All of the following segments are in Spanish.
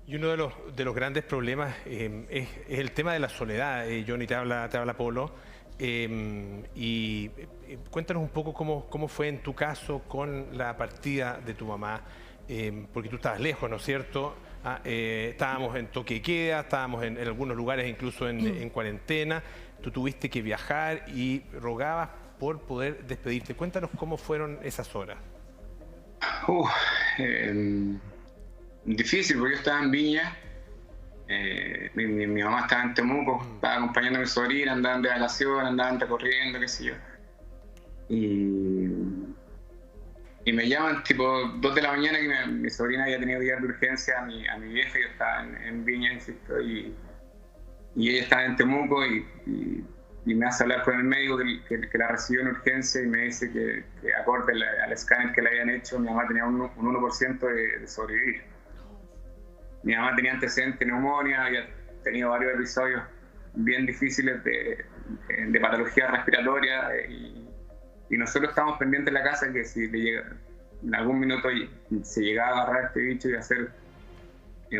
Y uno de los grandes problemas es el tema de la soledad. Johnny, te habla Polo. Cuéntanos un poco cómo fue en tu caso con la partida de tu mamá, porque tú estabas lejos, ¿no es cierto? Estábamos en toque de queda, estábamos en algunos lugares incluso en cuarentena. Tú tuviste que viajar y rogabas por poder despedirte. Cuéntanos cómo fueron esas horas. Uf, difícil porque yo estaba en Viña, mi mamá estaba en Temuco, Mm. estaba acompañando a mi sobrina, andaban de vacaciones, andaban recorriendo, qué sé yo. Y, y me llaman tipo 2 de la mañana que mi sobrina había tenido que ir de urgencia a mi vieja, yo estaba en Viña, insisto, y ella estaba en Temuco y me hace hablar con el médico que la recibió en urgencia y me dice que acorde al escáner que le habían hecho, mi mamá tenía un 1% de sobrevivir. Mi mamá tenía antecedentes de neumonía, había tenido varios episodios bien difíciles de patología respiratoria y nosotros estábamos pendientes de la casa que si le llega, en algún minuto se llegaba a agarrar este bicho iba a ser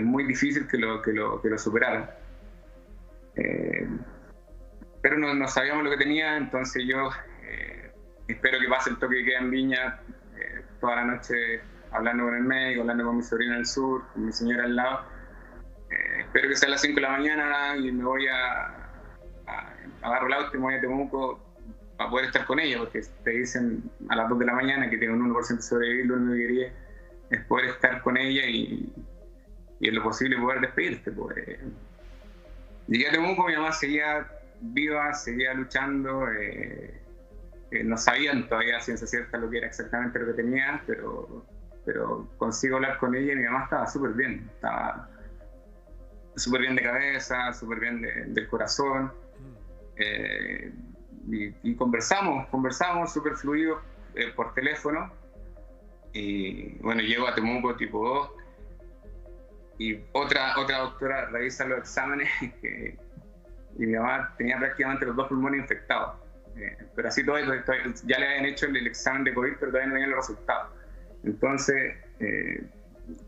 muy difícil que lo superara. Pero no sabíamos lo que tenía, entonces yo espero que pase el toque que queda en Viña toda la noche hablando con el médico, hablando con mi sobrina al sur, con mi señora al lado. Espero que sea a las 5 de la mañana y me voy agarro el auto y me voy a Temuco para poder estar con ella, porque te dicen a las 2 de la mañana que tiene un 1% de sobrevivir, lo único que quería es poder estar con ella y en lo posible poder despedirte. Pues. Llegué a Temuco, mi mamá seguía viva, seguía luchando, no sabían todavía a ciencia cierta lo que era exactamente lo que tenía, pero consigo hablar con ella y mi mamá estaba súper bien, estaba súper bien de cabeza, súper bien del corazón, y conversamos súper fluido por teléfono, y bueno, llego a Temuco tipo 2, y otra doctora revisa los exámenes y mi mamá tenía prácticamente los 2 pulmones infectados. Pero así todo, ya le habían hecho el examen de COVID, pero todavía no tenían los resultados. Entonces,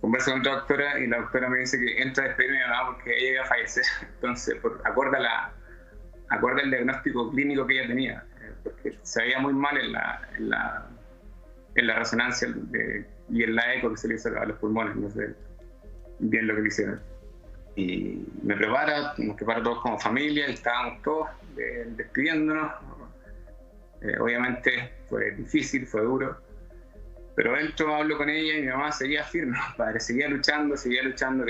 converso con otra doctora y la doctora me dice que entra a despedirme a mi mamá porque ella iba a fallecer. Entonces, acuerda el diagnóstico clínico que ella tenía, porque se veía muy mal en la resonancia y en la eco que se le hizo a los pulmones, no sé bien lo que le hicieron. Y nos prepara todos como familia y estábamos todos despidiéndonos. Obviamente fue difícil, fue duro, pero entro, hablo con ella y mi mamá seguía firme, padre, seguía luchando, que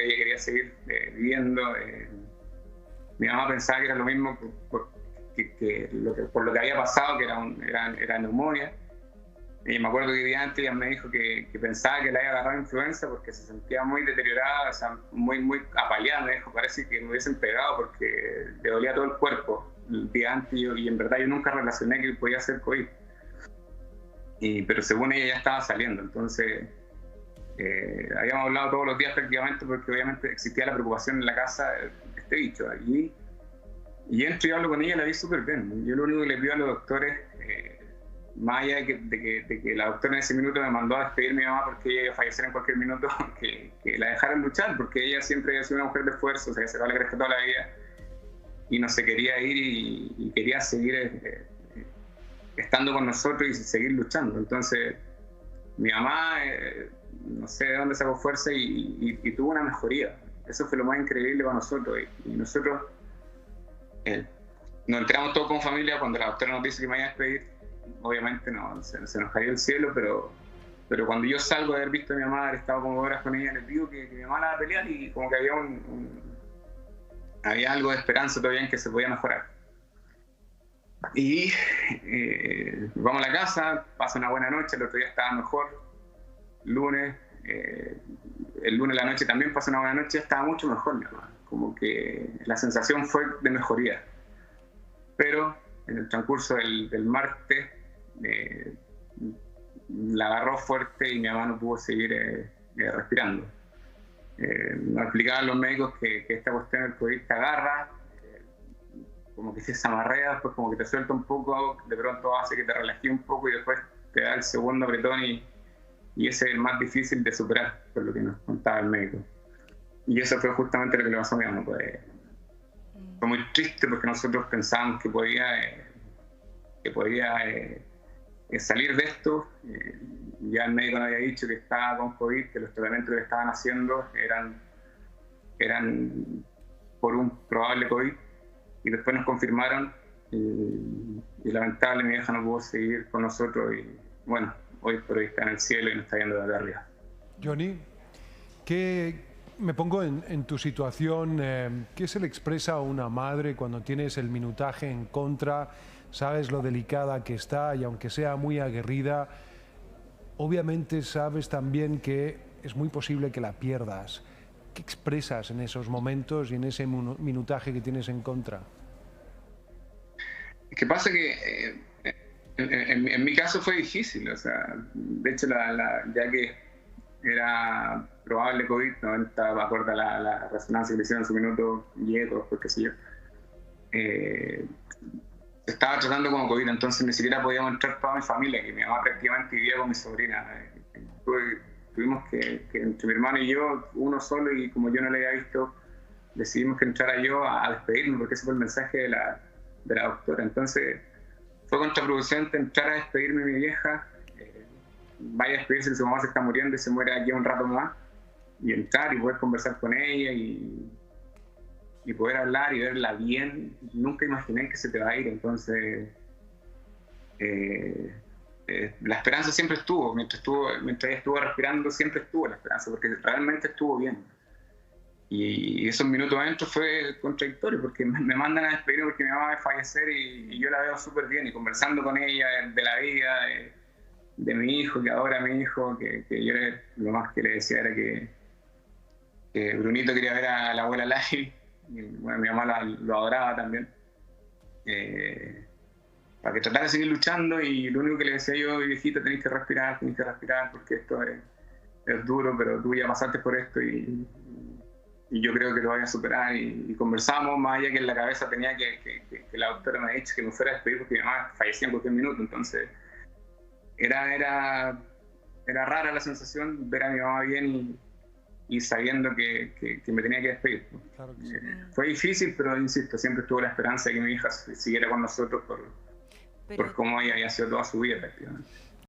ella quería seguir viviendo. Mi mamá pensaba que era lo mismo por lo que había pasado, que era neumonía. Y me acuerdo que día antes ella me dijo que pensaba que le había agarrado influenza porque se sentía muy deteriorada, o sea, muy apaleada. Me dijo, parece que me hubiesen pegado porque le dolía todo el cuerpo el día antes y en verdad yo nunca relacioné que podía ser COVID. Pero según ella ya estaba saliendo, entonces habíamos hablado todos los días prácticamente porque obviamente existía la preocupación en la casa de este bicho. Y entro y hablo con ella y la vi súper bien. Yo lo único que le pido a los doctores, más allá de que la doctora en ese minuto me mandó a despedirme a mi mamá porque ella iba a fallecer en cualquier minuto, que la dejaran luchar, porque ella siempre había sido una mujer de esfuerzo, o sea, se va a la cresta toda la vida y no se quería ir y quería seguir estando con nosotros y seguir luchando. Entonces mi mamá no sé de dónde sacó fuerza y tuvo una mejoría. Eso fue lo más increíble para nosotros y nosotros nos enteramos todos como familia cuando la doctora nos dice que me iba a despedir. Obviamente se nos cayó el cielo, pero cuando yo salgo de haber visto a mi mamá, haber estado como horas con ella, les digo que mi mamá la va a pelear y como que había algo de esperanza todavía en que se podía mejorar. Y vamos a la casa, pasa una buena noche, el otro día estaba mejor, el lunes a la noche también pasó una buena noche, estaba mucho mejor mi mamá, como que la sensación fue de mejoría. Pero en el transcurso del martes la agarró fuerte y mi mamá no pudo seguir respirando. Nos explicaban los médicos que esta cuestión del COVID te agarra, como que se amarrea, después como que te suelta un poco, de pronto hace que te relajes un poco y después te da el segundo apretón y ese es el más difícil de superar, por lo que nos contaba el médico. Y eso fue justamente lo que le pasó a mi mamá. Pues, fue muy triste porque nosotros pensábamos que podía salir de esto. Ya el médico nos había dicho que estaba con COVID, que los tratamientos que le estaban haciendo eran por un probable COVID, y después nos confirmaron, y lamentable, mi vieja no pudo seguir con nosotros, y bueno, hoy por hoy está en el cielo y nos está viendo desde arriba. Johnny, me pongo en tu situación, ¿qué se le expresa a una madre cuando tienes el minutaje en contra? Sabes lo delicada que está, y aunque sea muy aguerrida, obviamente sabes también que es muy posible que la pierdas. ¿Qué expresas en esos momentos y en ese minutaje que tienes en contra? Es que pasa que en mi caso fue difícil, o sea, de hecho, ya que era probable COVID, 90, me acuerdo la resonancia que le hicieron en su minuto, y ecos, pues qué sé yo, estaba tratando como COVID, entonces ni siquiera podíamos entrar toda mi familia, que mi mamá prácticamente vivía con mi sobrina. Tuvimos que entre mi hermano y yo, uno solo, y como yo no le había visto, decidimos que entrara yo a despedirme, porque ese fue el mensaje de la doctora. Entonces fue contraproducente entrar a despedirme de mi vieja, vaya a despedirse que su mamá se está muriendo y se muere aquí un rato más, y entrar y poder conversar con ella y poder hablar y verla bien. Nunca imaginé que se te va a ir, entonces la esperanza siempre estuvo, mientras ella estuvo respirando, siempre estuvo la esperanza, porque realmente estuvo bien. Y esos minutos adentro fue contradictorio, porque me mandan a despedir porque mi mamá va a fallecer, y yo la veo súper bien, y conversando con ella de la vida, de mi hijo, que ahora mi hijo, que yo lo más que le decía era que Brunito quería ver a la abuela Lai, y bueno, mi mamá lo adoraba también, para que tratara de seguir luchando. Y lo único que le decía yo: viejita, tenés que respirar, porque esto es duro, pero tú ya pasaste por esto, y yo creo que lo vayas a superar. Y conversamos, más allá que en la cabeza tenía que la doctora me ha dicho que me fuera a despedir porque mi mamá fallecía en cualquier minuto. Entonces era rara la sensación ver a mi mamá bien y sabiendo que me tenía que despedir. Claro que sí. Fue difícil, pero insisto, siempre tuve la esperanza de que mi hija siguiera con nosotros por cómo ella había sido toda su vida prácticamente.